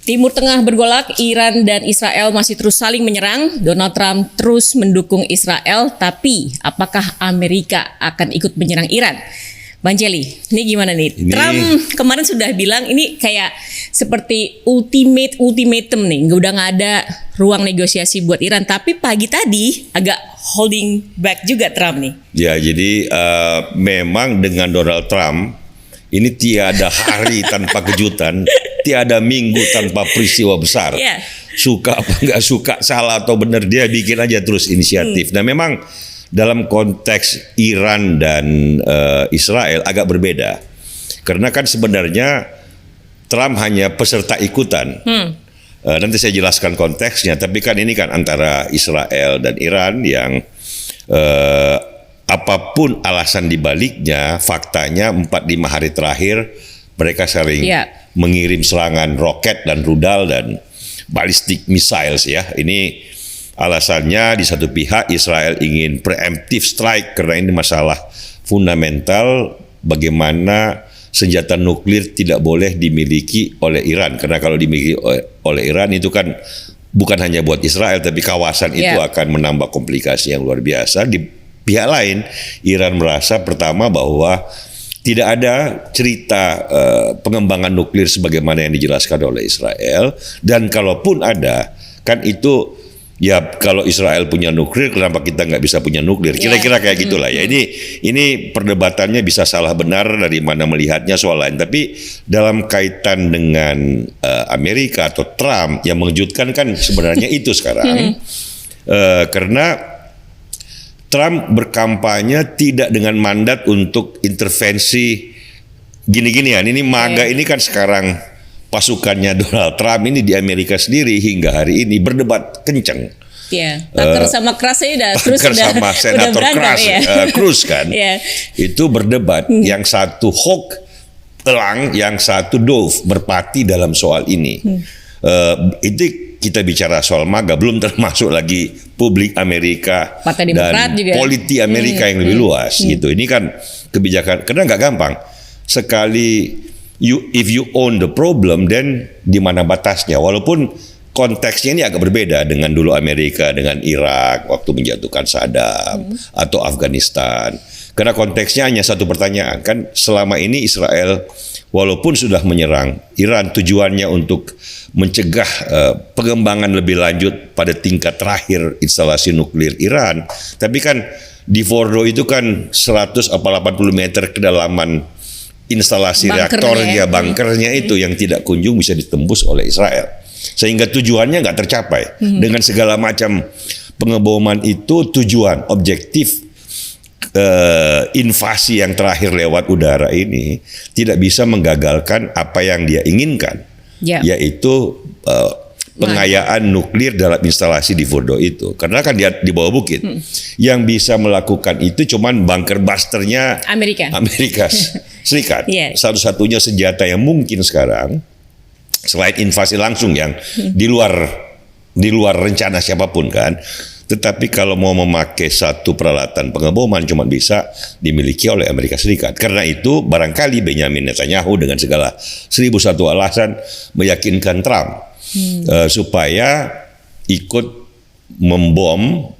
Timur Tengah bergolak, Iran dan Israel masih terus saling menyerang. Donald Trump terus mendukung Israel, tapi apakah Amerika akan ikut menyerang Iran? Bang Jelly, ini gimana nih? Trump kemarin sudah bilang ini kayak seperti ultimatum nih, udah nggak ada ruang negosiasi buat Iran. Tapi pagi tadi agak holding back juga Trump nih. Ya, jadi memang dengan Donald Trump ini tiada hari tanpa kejutan, tiada minggu tanpa peristiwa besar. Yeah. Suka apa nggak suka, salah atau benar, dia bikin aja terus inisiatif. Nah memang dalam konteks Iran dan Israel agak berbeda. Karena kan sebenarnya Trump hanya peserta ikutan. Nanti saya jelaskan konteksnya, tapi kan ini kan antara Israel dan Iran yang apapun alasan dibaliknya, faktanya 4-5 hari terakhir mereka sering mengirim serangan roket dan rudal dan ballistic missiles ya. Ini alasannya di satu pihak Israel ingin preemptive strike karena ini masalah fundamental bagaimana senjata nuklir tidak boleh dimiliki oleh Iran, karena kalau dimiliki oleh Iran itu kan bukan hanya buat Israel tapi kawasan itu akan menambah komplikasi yang luar biasa. Di pihak lain, Iran merasa pertama bahwa tidak ada cerita pengembangan nuklir sebagaimana yang dijelaskan oleh Israel, dan kalaupun ada, kan itu ya kalau Israel punya nuklir, kenapa kita nggak bisa punya nuklir? Kira-kira kayak gitulah ya. Ini perdebatannya bisa salah benar dari mana melihatnya soal lain. Tapi dalam kaitan dengan Amerika atau Trump, yang mengejutkan kan sebenarnya itu sekarang, karena Trump berkampanye tidak dengan mandat untuk intervensi gini-ginian. Ini MAGA ini kan sekarang pasukannya Donald Trump ini di Amerika sendiri hingga hari ini berdebat kenceng. Iya, taker sama Cruz sama Senator Cruz kan. Itu berdebat, yang satu hawk elang, yang satu dove merpati dalam soal ini. Itu kita bicara soal MAGA, belum termasuk lagi publik Amerika dan politi Amerika yang lebih luas gitu. Ini kan kebijakan, karena nggak gampang. Sekali if you own the problem, then di mana batasnya? Walaupun konteksnya ini agak berbeda dengan dulu Amerika dengan Irak waktu menjatuhkan Saddam atau Afghanistan. Karena konteksnya hanya satu pertanyaan, kan selama ini Israel walaupun sudah menyerang Iran, tujuannya untuk mencegah pengembangan lebih lanjut pada tingkat terakhir instalasi nuklir Iran. Tapi kan di Fordo itu kan 180 meter kedalaman instalasi reaktornya, bunkernya itu yang tidak kunjung bisa ditembus oleh Israel. Sehingga tujuannya nggak tercapai. Dengan segala macam pengeboman itu, tujuan objektif invasi yang terakhir lewat udara ini tidak bisa menggagalkan apa yang dia inginkan, yaitu pengayaan nuklir dalam instalasi di Fordo itu. Karena kan dia di bawah bukit. Yang bisa melakukan itu cuman bunker busternya Amerika Serikat. Satu-satunya senjata yang mungkin sekarang selain invasi langsung yang di luar rencana siapapun kan. Tetapi kalau mau memakai satu peralatan pengeboman cuma bisa dimiliki oleh Amerika Serikat. Karena itu barangkali Benjamin Netanyahu dengan segala 1001 alasan meyakinkan Trump supaya ikut membom,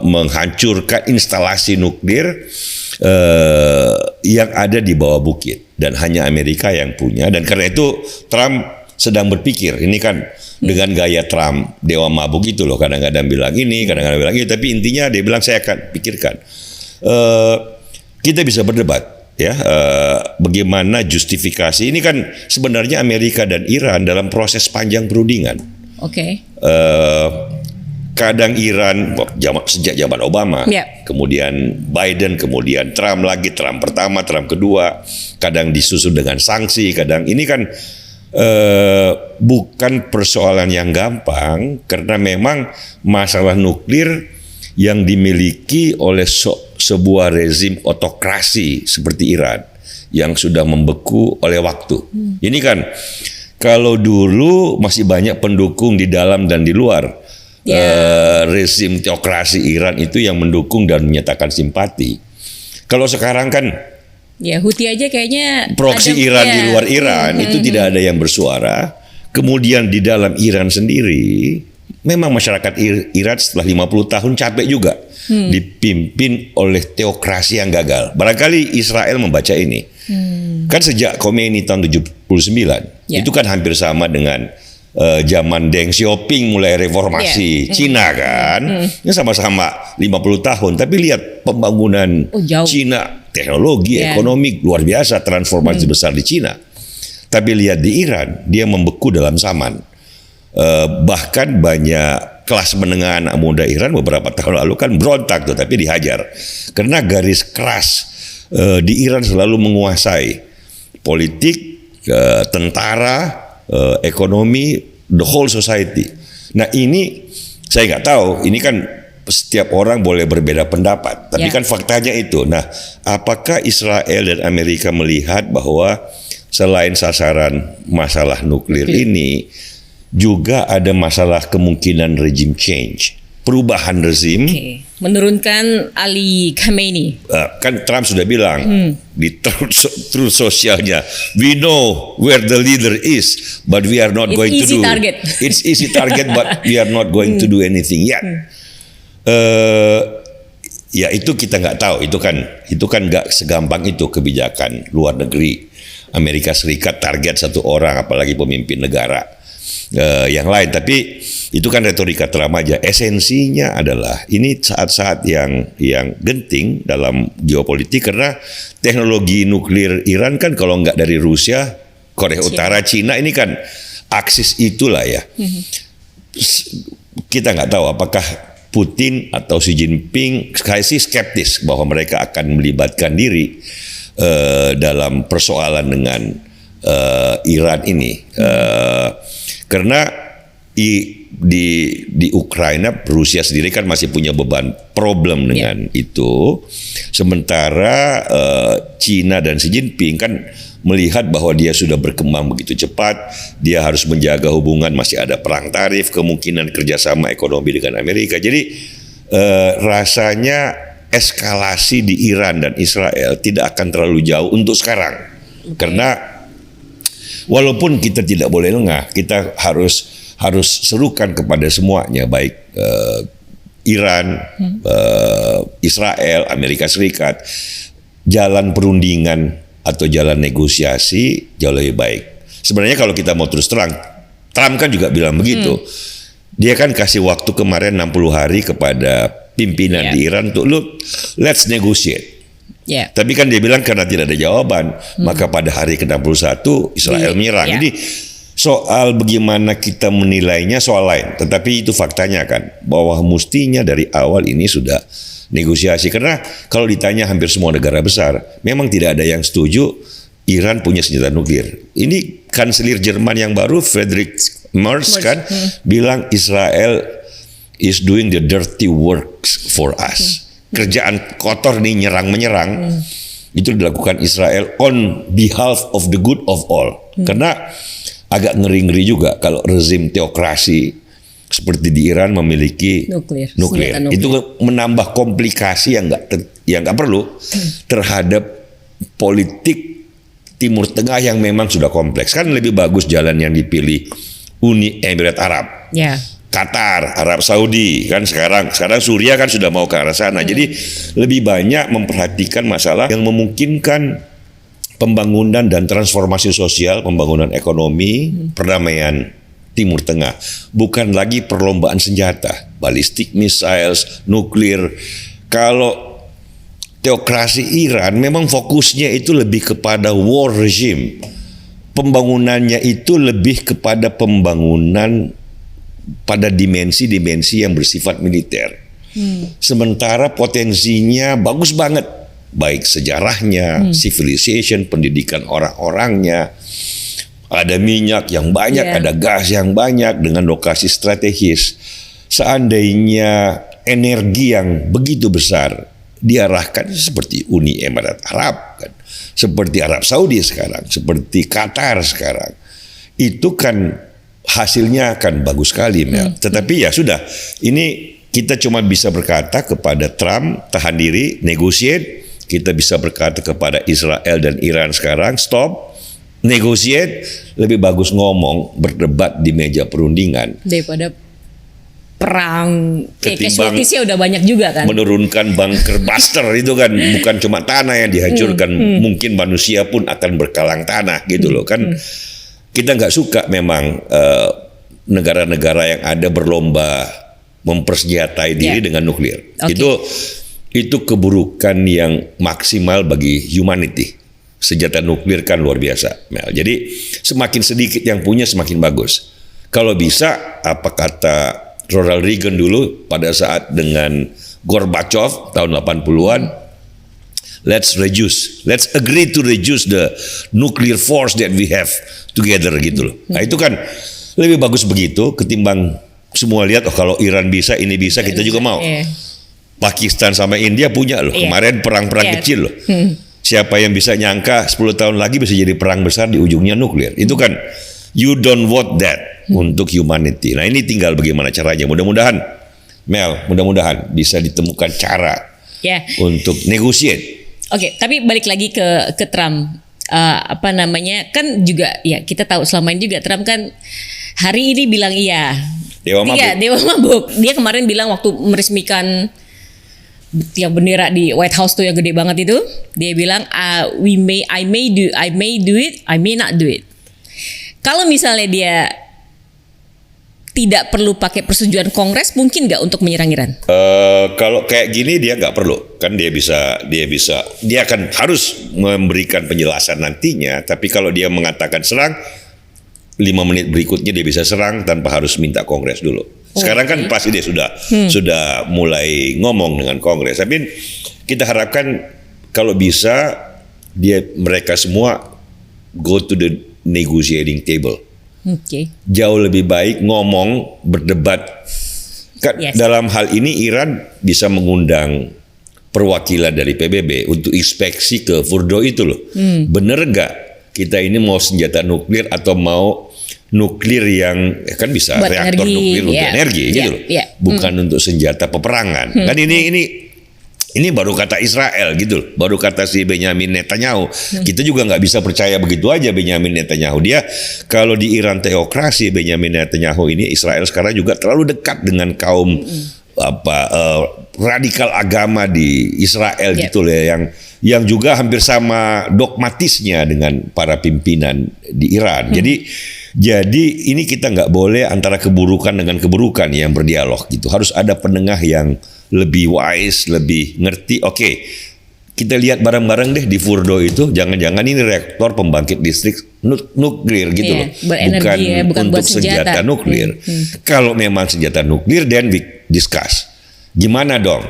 menghancurkan instalasi nuklir yang ada di bawah bukit. Dan hanya Amerika yang punya. Dan karena itu Trump sedang berpikir, ini kan dengan gaya Trump dewa mabuk itu loh, kadang-kadang bilang ini, kadang-kadang bilang ini, tapi intinya dia bilang saya akan pikirkan. Kita bisa berdebat ya, bagaimana justifikasi ini kan sebenarnya Amerika dan Iran dalam proses panjang perundingan. Kadang Iran sejak zaman Obama, kemudian Biden, kemudian Trump lagi, Trump pertama, Trump kedua, kadang disusul dengan sanksi, kadang ini kan bukan persoalan yang gampang, karena memang masalah nuklir yang dimiliki oleh sebuah rezim otokrasi seperti Iran yang sudah membeku oleh waktu. Ini kan kalau dulu masih banyak pendukung di dalam dan di luar rezim teokrasi Iran itu yang mendukung dan menyatakan simpati. Kalau sekarang kan Houthi aja kayaknya proksi Iran di luar Iran itu tidak ada yang bersuara. Kemudian di dalam Iran sendiri, memang masyarakat Iran setelah 50 tahun capek juga dipimpin oleh teokrasi yang gagal. Barangkali Israel membaca ini. Kan sejak Khomeini tahun 79, itu kan hampir sama dengan zaman Deng Xiaoping mulai reformasi Cina kan. Ini sama-sama 50 tahun, tapi lihat pembangunan Cina, teknologi, ekonomi luar biasa, transformasi besar di Cina. Tapi lihat di Iran, dia membeku dalam zaman. Bahkan banyak kelas menengah anak muda Iran beberapa tahun lalu kan berontak tuh, tapi dihajar. Karena garis keras di Iran selalu menguasai politik, tentara, ekonomi, the whole society. Nah ini saya nggak tahu, ini kan setiap orang boleh berbeda pendapat, tapi kan faktanya itu. Nah, apakah Israel dan Amerika melihat bahwa selain sasaran masalah nuklir ini, juga ada masalah kemungkinan regime change, perubahan rezim. Menurunkan Ali Khamenei. Kan Trump sudah bilang di truth sosialnya, we know where the leader is, but we are not going to do. It's easy target, but we are not going to do anything yet. Ya itu kita nggak tahu. Itu kan nggak segampang itu kebijakan luar negeri. Amerika Serikat target satu orang, apalagi pemimpin negara yang lain. Tapi itu kan retorika Trump aja. Esensinya adalah ini saat-saat yang genting dalam geopolitik, karena teknologi nuklir Iran kan kalau nggak dari Rusia, Korea Utara, Cina, ini kan aksis itulah ya. Kita nggak tahu apakah Putin atau Xi Jinping, saya sih skeptis bahwa mereka akan melibatkan diri dalam persoalan dengan Iran ini, karena di Ukraina Rusia sendiri kan masih punya beban problem dengan itu, sementara Cina dan Xi Jinping kan melihat bahwa dia sudah berkembang begitu cepat, dia harus menjaga hubungan, masih ada perang tarif, kemungkinan kerjasama ekonomi dengan Amerika. Jadi rasanya eskalasi di Iran dan Israel tidak akan terlalu jauh untuk sekarang. Karena walaupun kita tidak boleh lengah, kita harus serukan kepada semuanya, baik Iran, Israel, Amerika Serikat, jalan perundingan atau jalan negosiasi jauh lebih baik. Sebenarnya kalau kita mau terus terang, Trump kan juga bilang begitu. Dia kan kasih waktu kemarin 60 hari kepada pimpinan di Iran untuk let's negotiate. Tapi kan dia bilang karena tidak ada jawaban, maka pada hari ke-61 Israel menyerang. Jadi soal bagaimana kita menilainya soal lain, tetapi itu faktanya kan bahwa mestinya dari awal ini sudah negosiasi. Karena kalau ditanya hampir semua negara besar, memang tidak ada yang setuju Iran punya senjata nuklir. Ini kanselir Jerman yang baru, Friedrich Merz kan bilang Israel is doing the dirty works for us. Kerjaan kotor nih, menyerang itu dilakukan Israel on behalf of the good of all. Karena agak ngeri-ngeri juga kalau rezim teokrasi seperti di Iran memiliki nuklir. Itu menambah komplikasi yang nggak perlu terhadap politik Timur Tengah yang memang sudah kompleks. Kan lebih bagus jalan yang dipilih Uni Emirat Arab, Qatar, Arab Saudi, kan sekarang Suriah kan sudah mau ke arah sana. Jadi lebih banyak memperhatikan masalah yang memungkinkan pembangunan dan transformasi sosial, pembangunan ekonomi, perdamaian Timur Tengah. Bukan lagi perlombaan senjata, ballistic missiles, nuklir. Kalau teokrasi Iran memang fokusnya itu lebih kepada war regime. Pembangunannya itu lebih kepada pembangunan pada dimensi-dimensi yang bersifat militer. Sementara potensinya bagus banget, baik sejarahnya, civilization, pendidikan orang-orangnya, ada minyak yang banyak, ada gas yang banyak dengan lokasi strategis. Seandainya energi yang begitu besar diarahkan seperti Uni Emirat Arab, kan, seperti Arab Saudi sekarang, seperti Qatar sekarang, itu kan hasilnya akan bagus sekali, Mel. Tetapi ya sudah, ini kita cuma bisa berkata kepada Trump, tahan diri, negotiate. Kita bisa berkata kepada Israel dan Iran sekarang, stop, negotiate, lebih bagus ngomong, berdebat di meja perundingan daripada perang. Ketimbang Casualtiesnya udah banyak juga kan. menurunkan bunker buster itu kan bukan cuma tanah yang dihancurkan, mungkin manusia pun akan berkalang tanah gitu loh kan. Kita nggak suka memang negara-negara yang ada berlomba mempersenjatai diri dengan nuklir. Itu keburukan yang maksimal bagi humanity. Senjata nuklir kan luar biasa, Mel. Jadi semakin sedikit yang punya semakin bagus. Kalau bisa, apa kata Ronald Reagan dulu pada saat dengan Gorbachev tahun 80-an, let's agree to reduce the nuclear force that we have together gitu loh. Nah itu kan lebih bagus begitu ketimbang semua lihat kalau Iran bisa, ini bisa, kita juga mau. Pakistan sama India punya loh. Kemarin perang-perang kecil loh. Siapa yang bisa nyangka 10 tahun lagi bisa jadi perang besar di ujungnya nuklir. Itu kan you don't want that untuk humanity. Nah ini tinggal bagaimana caranya. Mudah-mudahan Mel, bisa ditemukan cara untuk negotiate. Oke, tapi balik lagi ke Trump. Kan juga ya kita tahu selama ini juga Trump kan hari ini bilang iya. Dewa mabuk. Dia kemarin bilang waktu meresmikan yang bendera di White House tuh yang gede banget itu, dia bilang I may do it, I may not do it. Kalau misalnya dia tidak perlu pakai persetujuan Kongres, mungkin nggak untuk menyerang Iran? Kalau kayak gini dia nggak perlu, kan dia akan harus memberikan penjelasan nantinya. Tapi kalau dia mengatakan serang, 5 menit berikutnya dia bisa serang tanpa harus minta Kongres dulu. Sekarang kan pasti dia sudah mulai ngomong dengan Kongres. Tapi kita harapkan kalau bisa mereka semua go to the negotiating table. Jauh lebih baik ngomong, berdebat. Dalam hal ini Iran bisa mengundang perwakilan dari PBB untuk inspeksi ke Fordo itu loh. Bener nggak kita ini mau senjata nuklir atau mau nuklir yang kan bisa buat reaktor energi, nuklir untuk energi gitu loh. Bukan untuk senjata peperangan. Kan ini baru kata Israel gitu loh. Baru kata si Benjamin Netanyahu. Kita juga nggak bisa percaya begitu aja Benjamin Netanyahu. Dia kalau di Iran teokrasi Benjamin Netanyahu ini, Israel sekarang juga terlalu dekat dengan kaum radikal agama di Israel gitu loh, yang juga hampir sama dogmatisnya dengan para pimpinan di Iran. Jadi ini kita nggak boleh antara keburukan dengan keburukan yang berdialog gitu. Harus ada penengah yang lebih wise, lebih ngerti. Oke, kita lihat bareng-bareng deh di Fordo itu. Jangan-jangan ini reaktor pembangkit listrik nuklir gitu loh. Bukan untuk senjata nuklir. Kalau memang senjata nuklir, then we discuss. Gimana dong?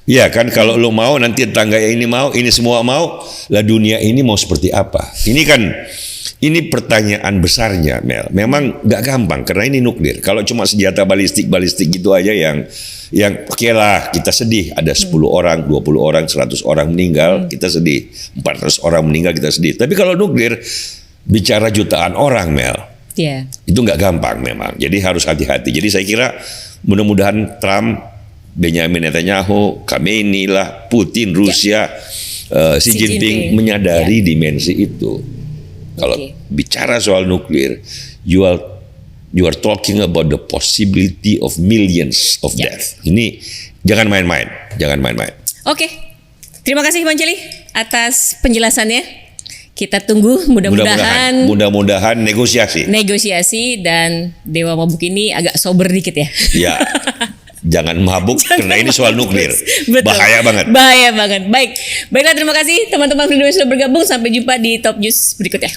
Ya kan kalau lo mau nanti tetangga ini mau, ini semua mau, lah dunia ini mau seperti apa? Ini pertanyaan besarnya, Mel. Memang nggak gampang karena ini nuklir. Kalau cuma senjata balistik gitu aja yang oke lah kita sedih. Ada 10 orang, 20 orang, 100 orang meninggal, kita sedih. 400 orang meninggal, kita sedih. Tapi kalau nuklir bicara jutaan orang, Mel. Itu nggak gampang memang. Jadi harus hati-hati. Jadi saya kira mudah-mudahan Trump, Benjamin Netanyahu, Khamenei lah, Putin, Rusia, Xi Jinping menyadari dimensi itu. Kalau bicara soal nuklir, you are talking about the possibility of millions of death. Ini jangan main-main, Oke, terima kasih Bang Celi atas penjelasannya. Kita tunggu mudah-mudahan negosiasi dan Dewa Mabuk ini agak sober dikit ya. Ya. Jangan mabuk karena ini soal nuklir. Betul. Bahaya banget. Baiklah terima kasih teman-teman yang sudah bergabung. Sampai jumpa di Top News berikutnya.